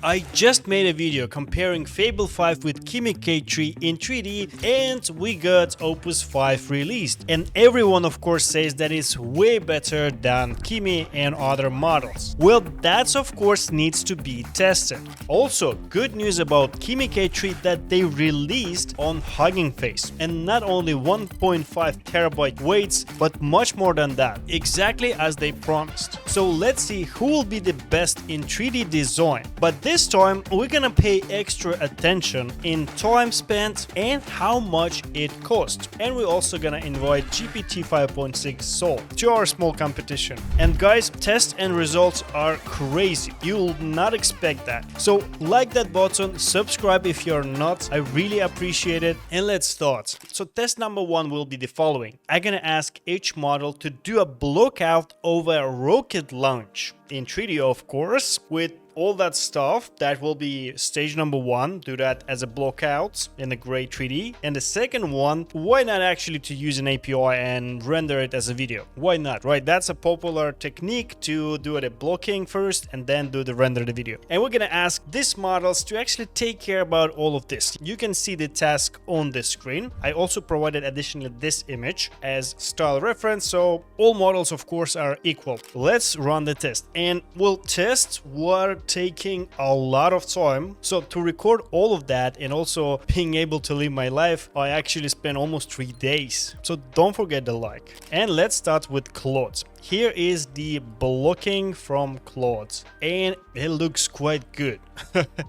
I just made a video comparing Fable 5 with Kimi K3 in 3D and we got Opus 5 released. And everyone of course says that it's way better than Kimi and other models. Well, that of course needs to be tested. Also, good news about Kimi K3 that they released on Hugging Face. And not only 1.5 terabyte weights, but much more than that. Exactly as they promised. So let's see who will be the best in 3D design. But this time we're gonna pay extra attention in time spent and how much it costs. And we're also gonna invite GPT 5.6 Soul to our small competition. And guys, tests and results are crazy. You'll not expect that. So like that button, subscribe if you're not. I really appreciate it. And let's start. So test number one will be the following. I'm gonna ask each model to do a blockout over a rocket launch in 3D, of course, with all that stuff. That will be stage number one. Do that as a blockout in the gray 3D. And the second one, why not actually to use an API and render it as a video? Why not, right? That's a popular technique to do the blocking first and then do the render the video. And we're gonna ask these models to actually take care about all of this. You can see the task on the screen. I also provided additionally this image as style reference, so all models of course are equal. Let's run the test and we'll test what taking a lot of time. So to record all of that and also being able to live my life, I actually spent almost 3 days. So don't forget the like. And let's start with Claude. Here is the blocking from Claude and it looks quite good.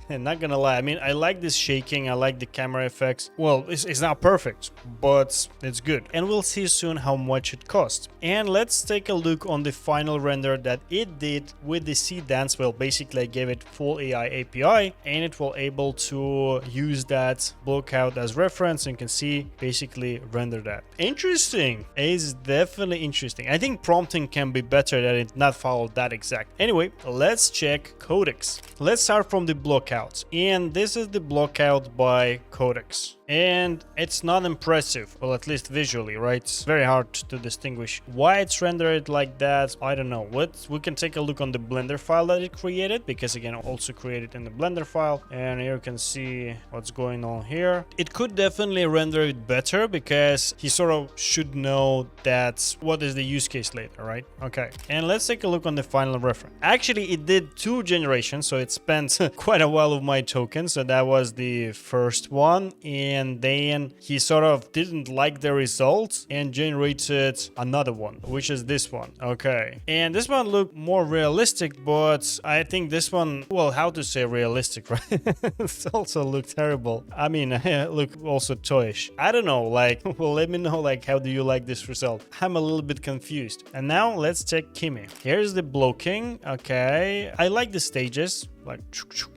And not gonna lie, I mean, I like this shaking, I like the camera effects. Well, it's not perfect, but it's good. And we'll see soon how much it costs. And let's take a look on the final render that it did with the C dance. Well, basically I gave it full AI API and it will able to use that blockout as reference. And you can see basically render that. Interesting. It's definitely interesting. I think prompting can be better than it not follow that exact. Anyway, let's check Codex. Let's start from the blockouts, and this is the blockout by Codex. And it's not impressive, well, at least visually, right? It's very hard to distinguish why it's rendered like that. I don't know. We can take a look on the Blender file that it created, because again, also created in the Blender file. And here you can see what's going on here. It could definitely render it better because he sort of should know that what is the use case later, right? Okay. And let's take a look on the final reference. Actually, it did 2 generations, so it spent quite a while of my tokens. So that was the first one. And then he sort of didn't like the results and generated another one, which is this one. Okay. And this one looked more realistic, but I think this one, well, how to say realistic, right? It also looked terrible. I mean, look also toyish. I don't know, like, well, let me know, like, how do you like this result? I'm a little bit confused. And now let's check Kimi. Here's the blocking. Okay. I like the stages. Like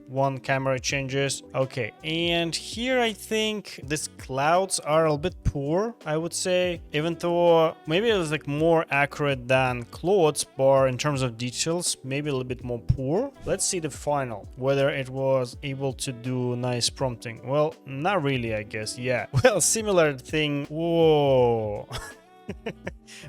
one camera changes. Okay, and here I think these clouds are a little bit poor, I would say, even though maybe it was like more accurate than Claude's, but in terms of details, maybe a little bit more poor. Let's see the final, whether it was able to do nice prompting. Well, not really, I guess. Yeah, well, similar thing. Whoa.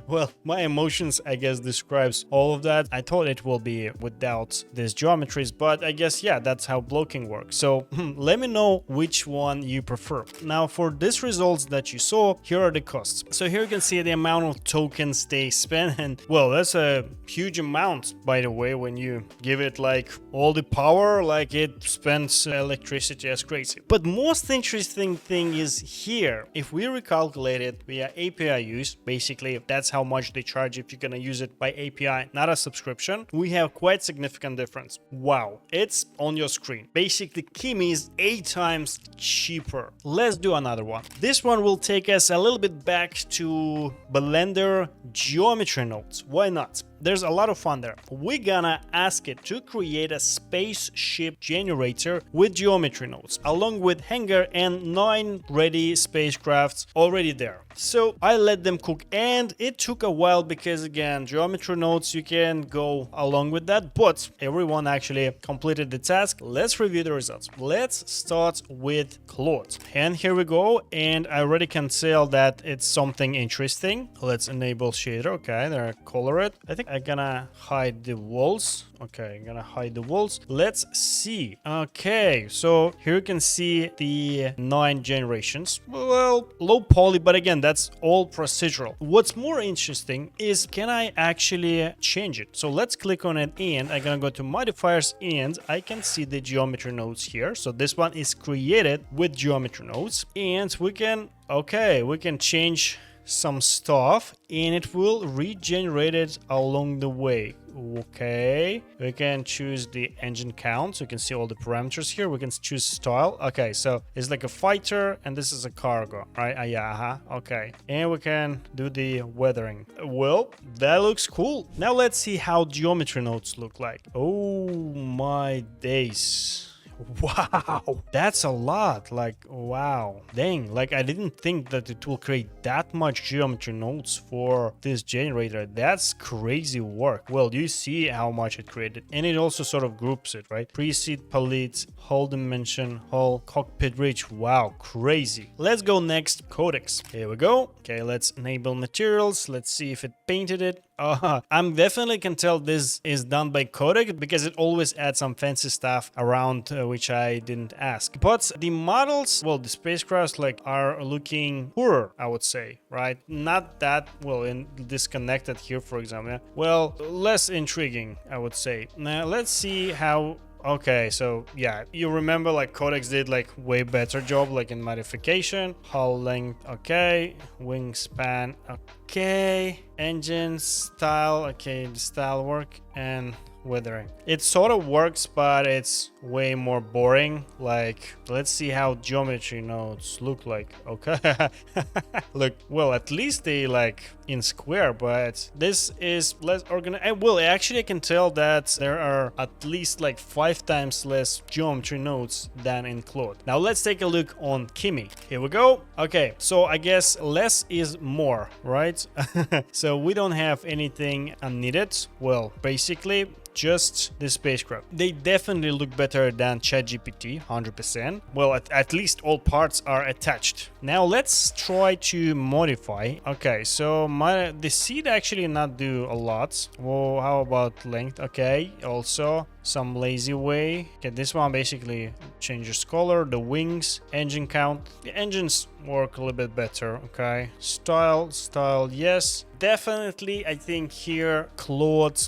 Well, my emotions, I guess, describes all of that. I thought it will be without these geometries, but I guess, yeah, that's how blocking works. So let me know which one you prefer. Now, for these results that you saw, here are the costs. So here you can see the amount of tokens they spend, and well, that's a huge amount, by the way, when you give it like all the power, like it spends electricity as crazy. But most interesting thing is here. If we recalculate it via API use, basically that's how much they charge if you're gonna use it by API, not a subscription. We have quite significant difference. Wow, it's on your screen. Basically, Kimi is 8 times cheaper. Let's do another one. This one will take us a little bit back to Blender geometry nodes. Why not? There's a lot of fun there. We're gonna ask it to create a spaceship generator with geometry nodes, along with hangar and 9 ready spacecrafts already there. So I let them cook, and it took a while because, again, geometry nodes, you can go along with that, but everyone actually completed the task. Let's review the results. Let's start with Claude. And here we go, and I already can tell that it's something interesting. Let's enable shader. Okay, there, color it. I think I'm gonna hide the walls. Okay, I'm gonna hide the walls. Let's see. Okay, so here you can see the 9 generations. Well, low poly, but again, that's all procedural. What's more interesting is, can I actually change it? So let's click on it, and I'm gonna go to modifiers, and I can see the geometry nodes here. So this one is created with geometry nodes, and we can change some stuff, and it will regenerate it along the way. Okay, we can choose the engine count, so you can see all the parameters here. We can choose style. Okay, so it's like a fighter, and this is a cargo, right? Yeah, okay, and we can do the weathering. Well, that looks cool. Now let's see how geometry nodes look like. Oh my days. Wow, that's a lot. Like, wow, dang, like I didn't think that it will create that much geometry nodes for this generator. That's crazy work. Well, you see how much it created, and it also sort of groups it, right? Preseat, palettes, hull dimension, hull, cockpit ridge. Wow, crazy. Let's go next, codecs. Here we go. Okay, let's enable materials. Let's see if it painted it. I'm definitely can tell this is done by codec, because it always adds some fancy stuff around which I didn't ask. But the models, well, the spacecrafts like are looking poorer, I would say, right? Not that well disconnected here, for example. Well, less intriguing, I would say. Now let's see how. Okay, so yeah, you remember like codecs did like way better job like in modification. Hull length, okay. Wingspan, okay. Engine style, okay, the style work, and weathering. It sort of works, but it's way more boring. Like, let's see how geometry nodes look like. Okay. Look, well, at least they like in square, but this is less organized. Well, actually I can tell that there are at least like 5 times less geometry nodes than in Claude. Now let's take a look on Kimi. Here we go. Okay, so I guess less is more, right? So we don't have anything unneeded. Well, basically just the spacecraft. They definitely look better than ChatGPT, 100%. Well, at least all parts are attached. Now let's try to modify. Okay, so the seat actually not do a lot. Well, how about length? Okay, also some lazy way. Okay, this one basically changes color, the wings, engine count. The engines work a little bit better. Okay, style, yes. Definitely, I think here Claude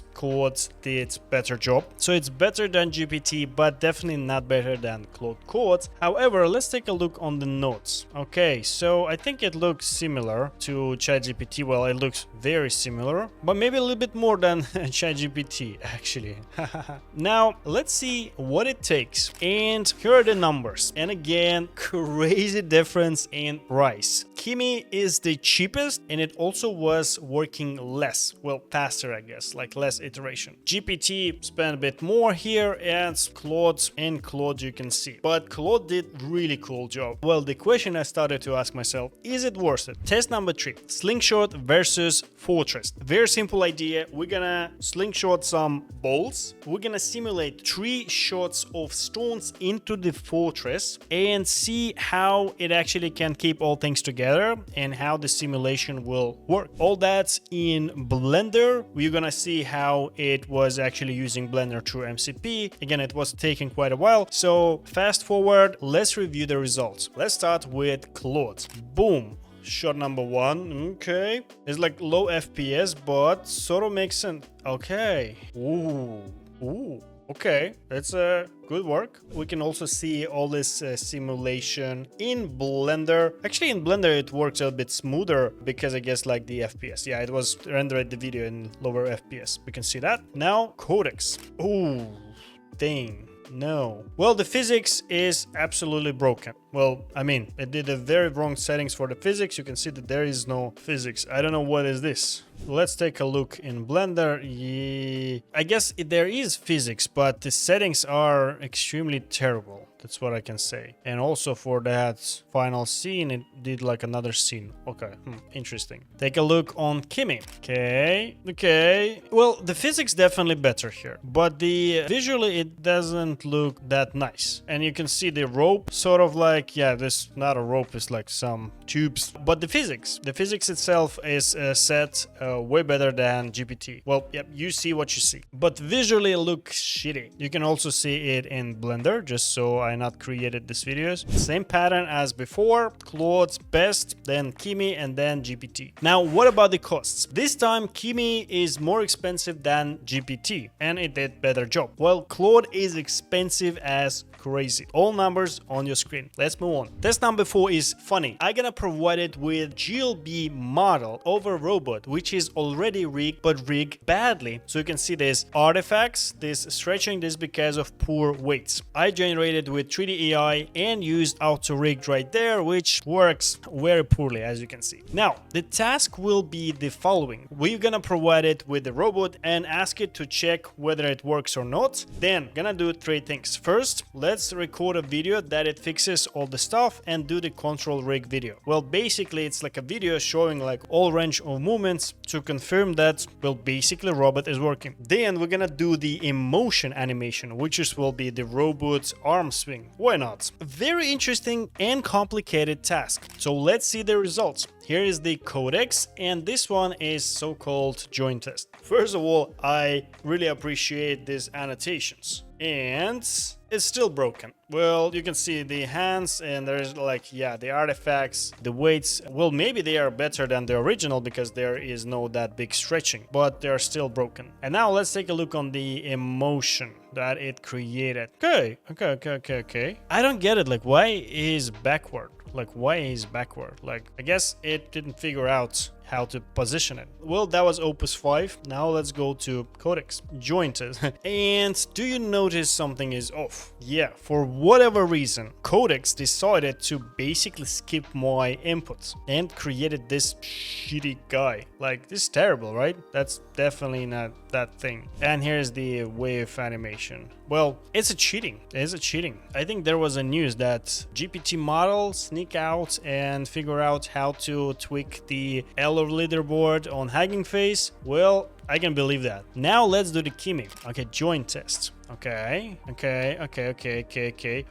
did better job. So it's better than GPT, but definitely not better than Claude. However, let's take a look on the notes. Okay, so I think it looks similar to ChatGPT. Well, it looks very similar, but maybe a little bit more than ChatGPT actually. Now let's see what it takes, and here are the numbers. And again, crazy difference in price. Kimi is the cheapest, and it also was working less, well, faster, I guess, like less iteration. GPT spent a bit more here, and Claude you can see, but Claude did really cool job. Well, the question I started to ask myself, is it worth it? Test number 3, Slingshot versus Fortress. Very simple idea. We're gonna slingshot some bolts. We're gonna simulate 3 shots of stones into the fortress and see how it actually can keep all things together and how the simulation will work. All that's in Blender. We're gonna see how it was actually using Blender through MCP. Again, it was taking quite a while. So fast forward, let's review the results. Let's start with Claude. Boom. Shot number 1, okay. It's like low FPS, but sort of makes sense. Okay. Ooh. Okay, that's good work. We can also see all this simulation in Blender. Actually, in Blender, it works a bit smoother because I guess like the FPS. Yeah, it was rendered the video in lower FPS. We can see that. Now, codecs. Ooh, dang. No. Well, the physics is absolutely broken. Well, I mean, it did a very wrong settings for the physics. You can see that there is no physics. I don't know what is this. Let's take a look in Blender. Yeah, I guess there is physics, but the settings are extremely terrible. That's what I can say. And also for that final scene, it did like another scene. Okay, interesting. Take a look on Kimi. Okay. Well, the physics definitely better here, but the visually it doesn't look that nice. And you can see the rope sort of like, yeah, this not a rope, it's like some tubes. But the physics itself is set way better than GPT. Well, yep, you see what you see. But visually it looks shitty. You can also see it in Blender, just so I not created this videos. Same pattern as before. Claude's best, then Kimi, and then GPT. Now, what about the costs? This time Kimi is more expensive than GPT, and it did better job. Well, Claude is expensive as crazy. All numbers on your screen. Let's move on. Test number 4 is funny. I'm gonna provide it with GLB model over robot, which is already rigged, but rigged badly. So you can see there's artifacts, this stretching, this because of poor weights. I generated with 3D AI and used auto rigged right there, which works very poorly, as you can see. Now, the task will be the following. We're gonna provide it with the robot and ask it to check whether it works or not. Then gonna do 3 things. First, let's record a video that it fixes all the stuff and do the control rig video. Well, basically it's like a video showing like all range of movements to confirm that, well, basically robot is working. Then we're gonna do the emotion animation, which will be the robot's arm swing. Why not? Very interesting and complicated task. So let's see the results. Here is the codex, and this one is so-called joint test. First of all, I really appreciate these annotations. And it's still broken. Well, you can see the hands, and there's like, yeah, the artifacts, the weights. Well, maybe they are better than the original because there is no that big stretching, but they're still broken. And now let's take a look on the emotion that it created. Okay. I don't get it. Like, why is backward? Like, I guess it didn't figure out how to position it. Well, that was Opus 5. Now let's go to Codex. Jointed. And do you notice something is off? Yeah, for whatever reason, Codex decided to basically skip my inputs and created this shitty guy. Like, this is terrible, right? That's definitely not that thing. And here's the wave animation. Well, it's a cheating. I think there was a news that GPT model sneak out and figure out how to tweak the LLM leaderboard on Hugging Face. Well, I can believe that. Now let's do the Kimi. Okay, joint test. Okay.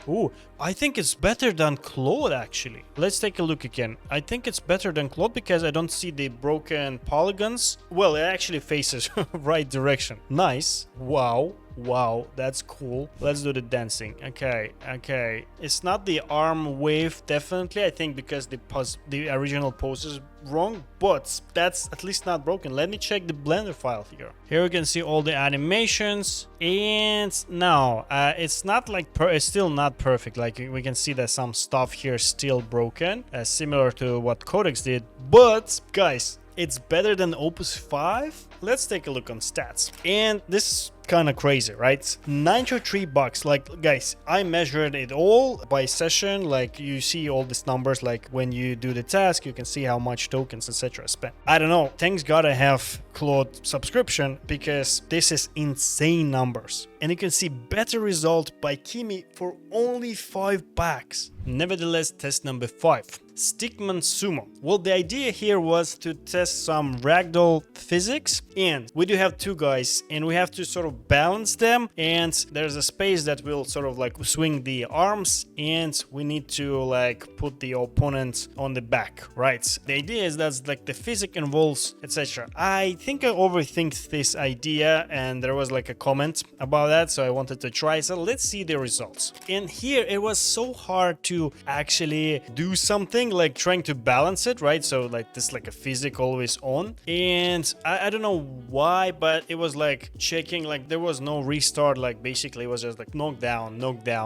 Ooh, I think it's better than Claude actually. Let's take a look again. I think it's better than Claude because I don't see the broken polygons. Well, it actually faces right direction. Nice. Wow, that's cool. Let's do the dancing. Okay. It's not the arm wave, definitely. I think because the original pose is wrong, but that's at least not broken. Let me check the Blender file here. Here we can see all the animations, and now it's not like it's still not perfect. Like we can see that some stuff here is still broken, similar to what Codex did. But guys, it's better than Opus 5. Let's take a look on stats. And this is kind of crazy, right? $93. Like, guys, I measured it all by session. Like, you see all these numbers. Like, when you do the task, you can see how much tokens, etc. spent. I don't know. Things gotta have Claude subscription because this is insane numbers. And you can see better result by Kimi for only $5. Nevertheless, test number 5. Stickman Sumo. Well, the idea here was to test some Ragdoll physics, and we do have 2 guys, and we have to sort of balance them, and there's a space that will sort of like swing the arms, and we need to like put the opponent on the back, right? The idea is that's like the physics involves, etc. I think I overthink this idea, and there was like a comment about that, so I wanted to try. So let's see the results. And here it was so hard to actually do something like trying to balance it, right? So like this like a physics always on, and I don't know why, but it was like checking, like there was no restart, like basically it was just like knock down,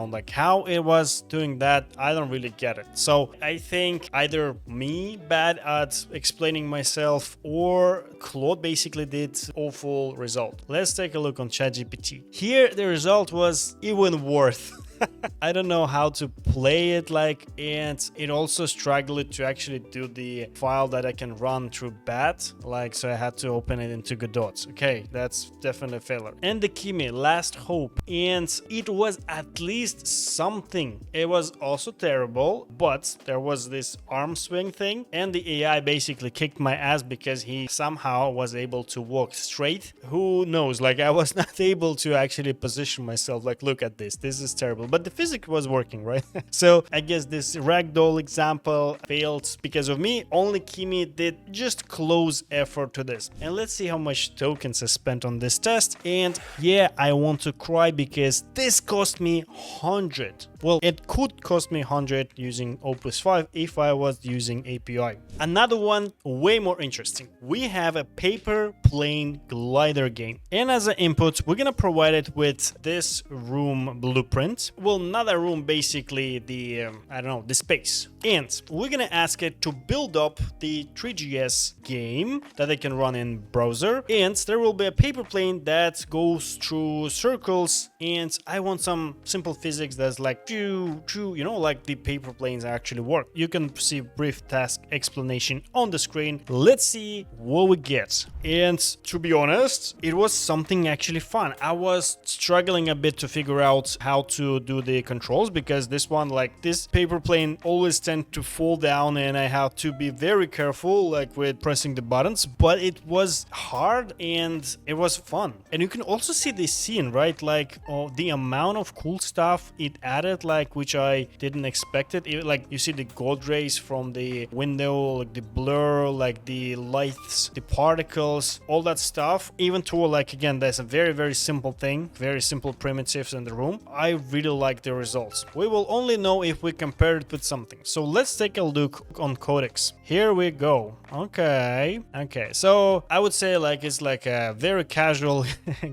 like how it was doing that, I don't really get it. So I think either me bad at explaining myself or Claude basically did awful result. Let's take a look on ChatGPT. Here the result was even worse. I don't know how to play it like, and it also struggled to actually do the file that I can run through bat, like, so I had to open it into Godot. Okay, that's definitely a failure. And the Kimi, last hope, and it was at least something. It was also terrible, but there was this arm swing thing, and the AI basically kicked my ass because he somehow was able to walk straight. Who knows, like I was not able to actually position myself, like look at this is terrible, but the physics was working, right? So I guess this Ragdoll example failed because of me. Only Kimi did just close effort to this. And let's see how much tokens I spent on this test. And yeah, I want to cry because this cost me 100. Well, it could cost me 100 using Opus 5 if I was using API. Another one way more interesting. We have a paper plane glider game, and as an input we're gonna provide it with this room blueprint. Well, not a room, basically the I don't know, the space, and we're gonna ask it to build up the Three.js game that I can run in browser, and there will be a paper plane that goes through circles, and I want some simple physics that's like you know, like the paper planes actually work. You can see brief task explanation on the screen. Let's see what we get. And to be honest, it was something actually fun. I was struggling a bit to figure out how to do the controls because this one, like this paper plane always tend to fall down and I have to be very careful like with pressing the buttons, but it was hard and it was fun. And you can also see the scene, right? Like the amount of cool stuff it added, like which I didn't expect it. Like you see the God rays from the window, like the blur, like the lights, the particles, all that stuff. Even to like, again, that's a very simple thing, very simple primitives in the room. I really like the results. We will only know if we compare it with something. So let's take a look on Codex. Here we go. Okay, so I would say like it's like a very casual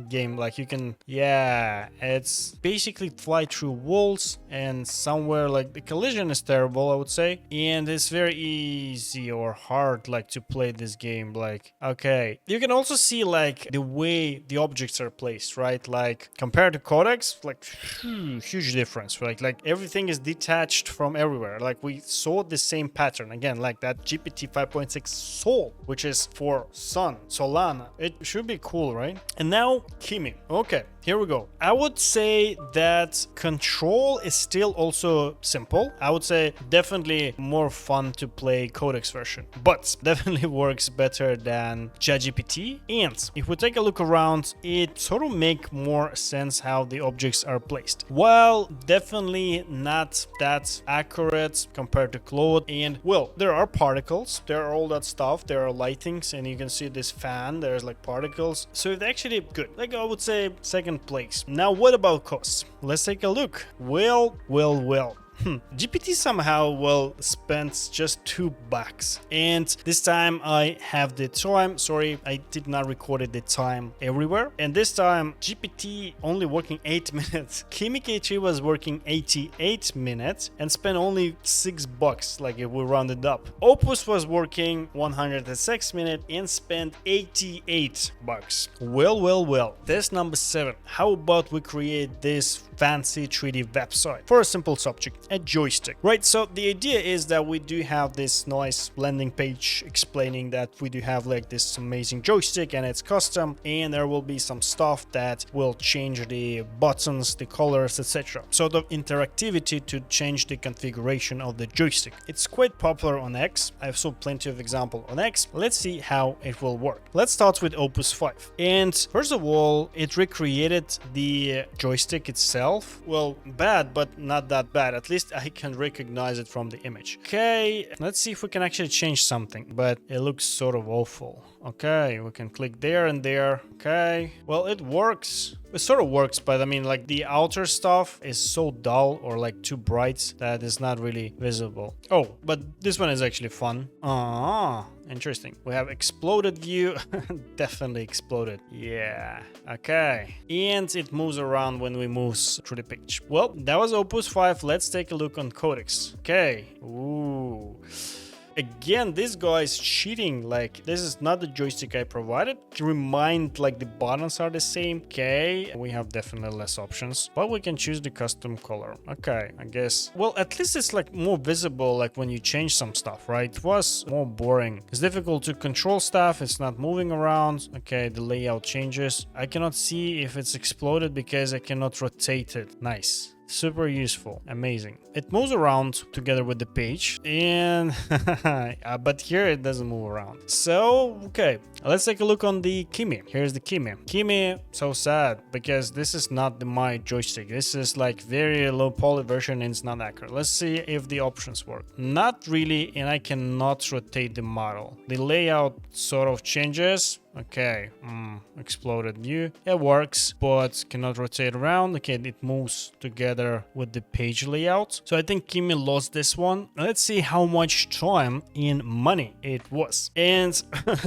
game. Like you can, yeah, it's basically fly through walls, and somewhere like the collision is terrible, I would say, and it's very easy or hard like to play this game. Like, okay, you can also see like the way the objects are placed, right? Like compared to Codex, like huge difference, right? Like everything is detached from everywhere. Like we saw the same pattern again, like that GPT 5.6 Sol, which is for Sun, Solana. It should be cool, right? And now Kimi. Okay, here we go. I would say that control is still also simple. I would say definitely more fun to play Codex version, but definitely works better than ChatGPT. And if we take a look around, it sort of make more sense how the objects are placed. While definitely not that accurate compared to Claude. And well, there are particles, there are all that stuff, there are lightings, and you can see this fan, there's like particles. So it's actually good. Like I would say second place. Now what about costs? Let's take a look. Well. GPT somehow spent just $2, and this time I have the time. Sorry, I did not record the time everywhere, and this time GPT only working 8 minutes. Kimi K3 was working 88 minutes and spent only $6, like if we round it up. Opus was working 106 minutes and spent $88. Well. Test number 7. How about we create this fancy 3D website for a simple subject, a joystick, right? So the idea is that we do have this nice landing page explaining that we do have like this amazing joystick and it's custom, and there will be some stuff that will change the buttons, the colors, etc. So the interactivity to change the configuration of the joystick. It's quite popular on X. I've saw plenty of examples on X. Let's see how it will work. Let's start with Opus 5. And first of all, it recreated the joystick itself. Well, bad, but not that bad. At least I can recognize it from the image. Okay, let's see if we can actually change something, but it looks sort of awful. Okay, we can click there and there. Okay, well, it works. It sort of works, but I mean, like the outer stuff is so dull or like too bright that it's not really visible. Oh, but this one is actually fun. Interesting. We have exploded view. Definitely exploded. Yeah. Okay. And it moves around when we move through the page. Well, that was Opus 5. Let's take a look on Codex. Okay. Ooh. Again, this guy is cheating. Like, this is not the joystick I provided. To remind, like, the buttons are the same. Okay, we have definitely less options, but we can choose the custom color. Okay, I guess. Well, at least it's like more visible, like when you change some stuff, right? It was more boring. It's difficult to control stuff. It's not moving around. Okay, the layout changes. I cannot see if it's exploded because I cannot rotate it. Nice. Super useful. Amazing. It moves around together with the page, and but here it doesn't move around. So, okay, let's take a look on the Kimi. Here's the Kimi. Kimi, so sad because this is not my joystick. This is like very low poly version and it's not accurate. Let's see if the options work. Not really, and I cannot rotate the model. The layout sort of changes. Okay, exploded view. It works, but cannot rotate around. Okay, it moves together with the page layout. So I think Kimi lost this one. Let's see how much time in money it was. And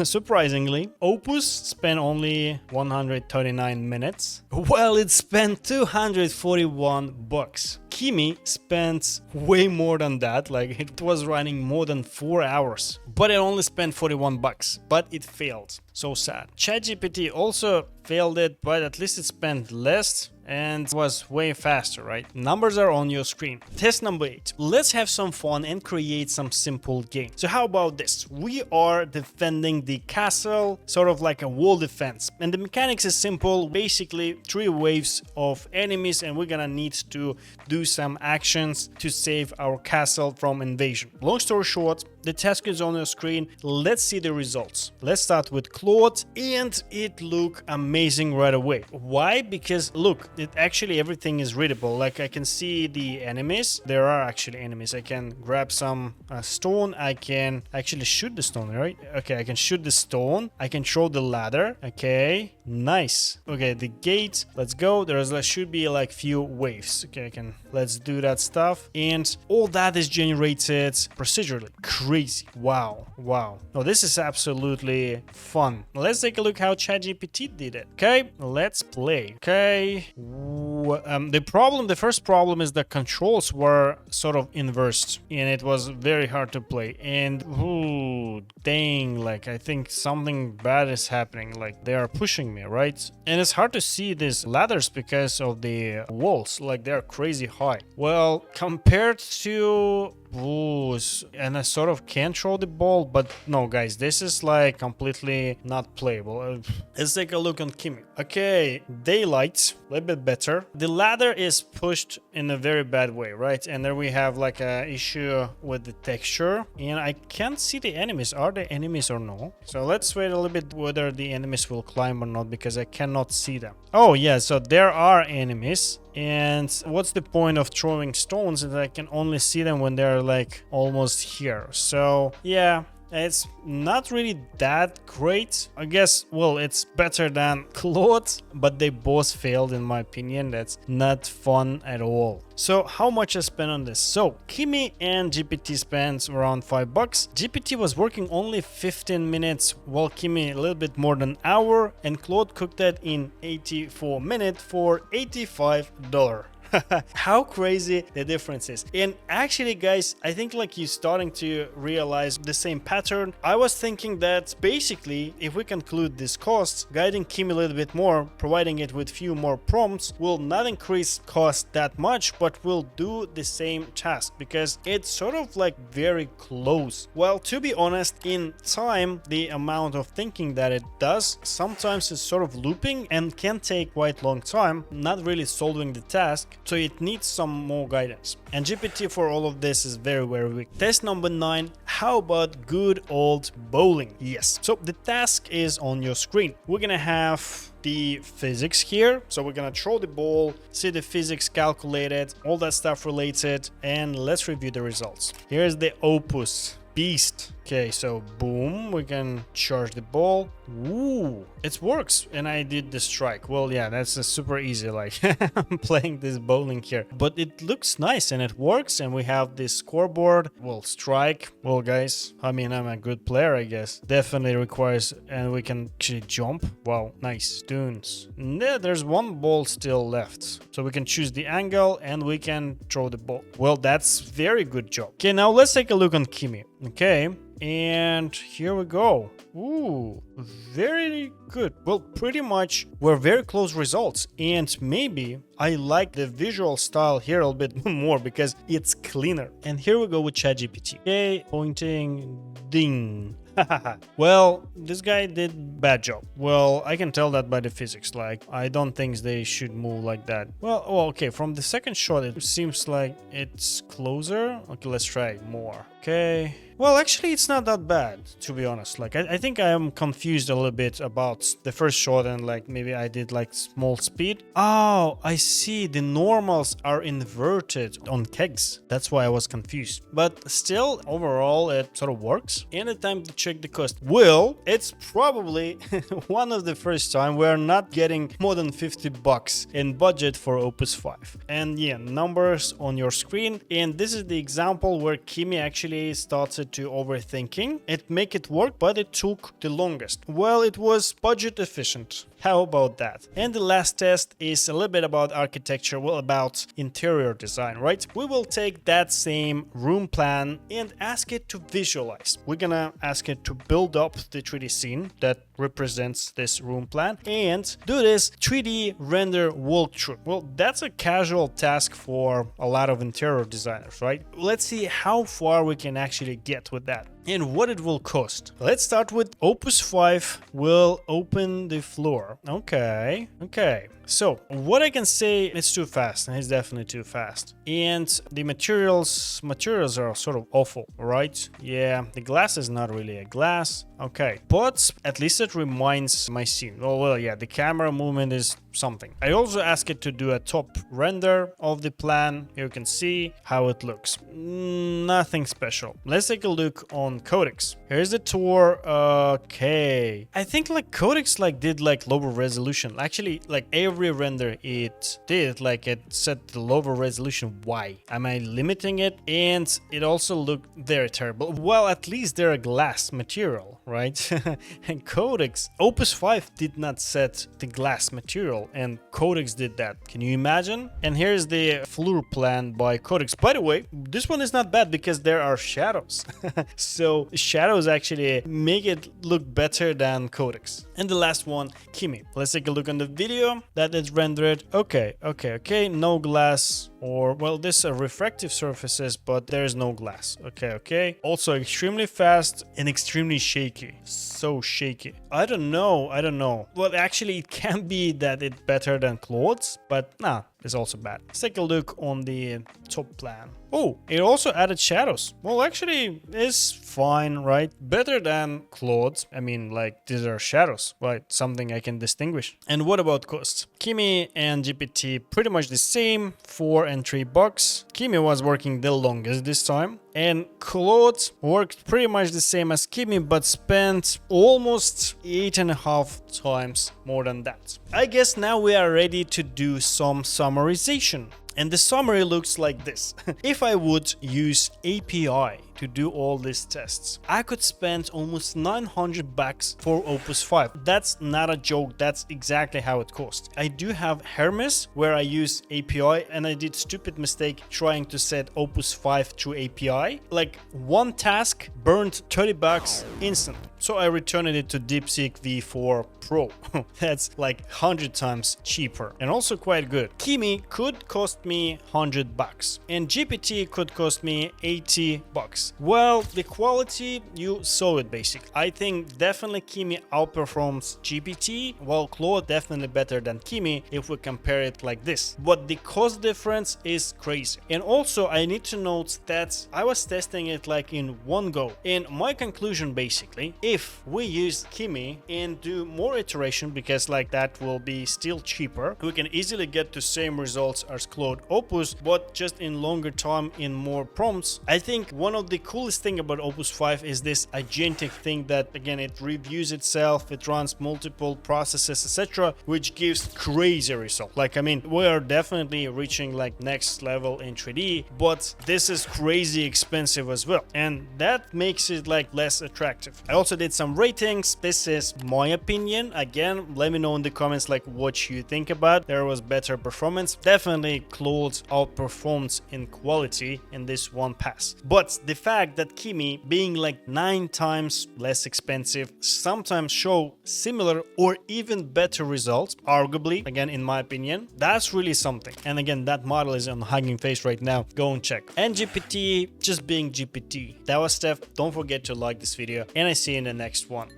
surprisingly, Opus spent only 139 minutes, while it spent 241 bucks. Kimi spent way more than that, like it was running more than 4 hours, but it only spent 41 bucks, but it failed. So sad. ChatGPT also failed it, but at least it spent less and was way faster, right? Numbers are on your screen. Test number 8. Let's have some fun and create some simple game. So how about this? We are defending the castle, sort of like a wall defense. And the mechanics is simple. Basically 3 waves of enemies, and we're gonna need to do some actions to save our castle from invasion. Long story short, the task is on your screen. Let's see the results. Let's start with Claude, and it look amazing right away. Why? Because look, everything is readable. Like I can see the enemies. There are actually enemies. I can grab some stone. I can actually shoot the stone, right? Okay, I can shoot the stone. I can throw the ladder. Okay, nice. Okay, the gate. Let's go. There should be like few waves. Okay, let's do that stuff. And all that is generated procedurally. Crazy. Wow. No, this is absolutely fun. Let's take a look how ChatGPT did it. Okay, let's play. Okay. The first problem is the controls were sort of inversed and it was very hard to play. And dang, like I think something bad is happening. Like they are pushing me, right? And it's hard to see these ladders because of the walls. Like they're crazy high. Well, compared to and I sort of can throw the ball, but no, guys, this is like completely not playable. Let's take a look on Kimi. Okay, daylight, a little bit better. The ladder is pushed in a very bad way, right? And there we have like a issue with the texture, and I can't see the enemies. Are there enemies or no? So let's wait a little bit whether the enemies will climb or not, because I cannot see them. Oh yeah, so there are enemies. And what's the point of throwing stones if I can only see them when they're like almost here? So yeah, it's not really that great. I guess, well, it's better than Claude, but they both failed in my opinion. That's not fun at all. So how much I spent on this? So Kimi and GPT spent around $5. GPT was working only 15 minutes, while Kimi a little bit more than an hour, and Claude cooked that in 84 minutes for $85. How crazy the difference is. And actually, guys, I think like you're starting to realize the same pattern. I was thinking that basically, if we conclude this cost, guiding Kimi a little bit more, providing it with few more prompts, will not increase cost that much, but will do the same task because it's sort of like very close. Well, to be honest, in time, the amount of thinking that it does sometimes is sort of looping and can take quite long time, not really solving the task. So it needs some more guidance. And GPT for all of this is very, very weak. Test number 9. How about good old bowling? Yes. So the task is on your screen. We're gonna have the physics here. So we're gonna throw the ball, see the physics calculated, all that stuff related, and let's review the results. Here's the Opus beast. Okay, so boom, we can charge the ball. Ooh, it works. And I did the strike. Well, yeah, that's a super easy, like I'm playing this bowling here. But it looks nice and it works. And we have this scoreboard. Well, strike. Well, guys, I mean, I'm a good player, I guess. Definitely requires, and we can actually jump. Wow, nice. Tunes. Yeah, there's one ball still left. So we can choose the angle and we can throw the ball. Well, that's very good job. Okay, now let's take a look on Kimi. Okay, and here we go. Ooh, very good. Well, pretty much we're very close results, and maybe I like the visual style here a little bit more because it's cleaner. And here we go with ChatGPT. Okay, pointing, ding. Well, this guy did bad job. Well, I can tell that by the physics. Like, I don't think they should move like that. Well, okay, from the second shot, it seems like it's closer. Okay, let's try more. Okay. Well, actually, it's not that bad, to be honest. Like, I think I am confused a little bit about the first shot and like maybe I did like small speed. Oh, I see. The normals are inverted on kegs. That's why I was confused. But still, overall, it sort of works. And the time to check the cost. Well, it's probably one of the first time we're not getting more than $50 in budget for Opus 5. And yeah, numbers on your screen. And this is the example where Kimi actually started to overthinking. It make it work, but it took the longest. Well, it was budget efficient. How about that? And the last test is a little bit about architecture, well, about interior design, right? We will take that same room plan and ask it to visualize. We're gonna ask it to build up the 3D scene that represents this room plan and do this 3D render walkthrough. Well, that's a casual task for a lot of interior designers, right? Let's see how far we can actually get with that and what it will cost. Let's start with Opus 5 will open the floor. Okay. So what I can say, it's too fast. It's definitely too fast. And the materials are sort of awful, right? Yeah, the glass is not really a glass. Okay, but at least it reminds my scene. Oh, well, yeah, the camera movement is something. I also ask it to do a top render of the plan. You can see how it looks. Nothing special. Let's take a look on Codex. Here's the tour. Okay, I think like Codex like did like lower resolution. Actually, like every render it did, like it set the lower resolution. Why am I limiting it? And it also looked very terrible. Well, at least they're a glass material, right? And Codex, Opus 5 did not set the glass material and Codex did that. Can you imagine? And here's the floor plan by Codex. By the way, this one is not bad because there are shadows. So shadows actually make it look better than Codex. And the last one, Kimi. Let's take a look on the video that is rendered. Okay. No glass, or well, this are refractive surfaces, but there is no glass. Okay. Also extremely fast and extremely shaky. So shaky. I don't know. Well, actually, it can be that it's better than Claude's, but nah, it's also bad. Let's take a look on the top plan. Oh, it also added shadows. Well, actually, it's fine, right? Better than Claude's. I mean, like, these are shadows, right? Something I can distinguish. And what about costs? Kimi and GPT pretty much the same, $4 and $3. Kimi was working the longest this time. And Claude worked pretty much the same as Kimi, but spent almost 8.5 times more than that. I guess now we are ready to do some summarization. And the summary looks like this. If I would use API to do all these tests, I could spend almost $900 for Opus 5. That's not a joke. That's exactly how it costs. I do have Hermes where I use API and I did stupid mistake trying to set Opus 5 through API. Like one task burned $30 instant. So I returned it to DeepSeek V4 Pro. That's like 100 times cheaper and also quite good. Kimi could cost me $100 and GPT could cost me $80. Well, the quality, you saw it basic. I think definitely Kimi outperforms GPT, while Claude definitely better than Kimi if we compare it like this. But the cost difference is crazy. And also I need to note that I was testing it like in one go. And my conclusion basically, if we use Kimi and do more iteration, because like that will be still cheaper, we can easily get to same results as Claude Opus, but just in longer time, in more prompts. I think one of the coolest thing about Opus 5 is this agentic thing that, again, it reviews itself, it runs multiple processes, etc., which gives crazy results. Like, I mean, we are definitely reaching like next level in 3D, but this is crazy expensive as well, and that makes it like less attractive. I also did some ratings. This is my opinion. Again, let me know in the comments like what you think about. There was better performance. Definitely Claude outperformed in quality in this one pass. But the fact that Kimi, being like 9 times less expensive, sometimes show similar or even better results, arguably, again, in my opinion, that's really something. And again, that model is on Hugging Face right now. Go and check. And GPT just being GPT. That was Steph. Don't forget to like this video, and I see you in the next one.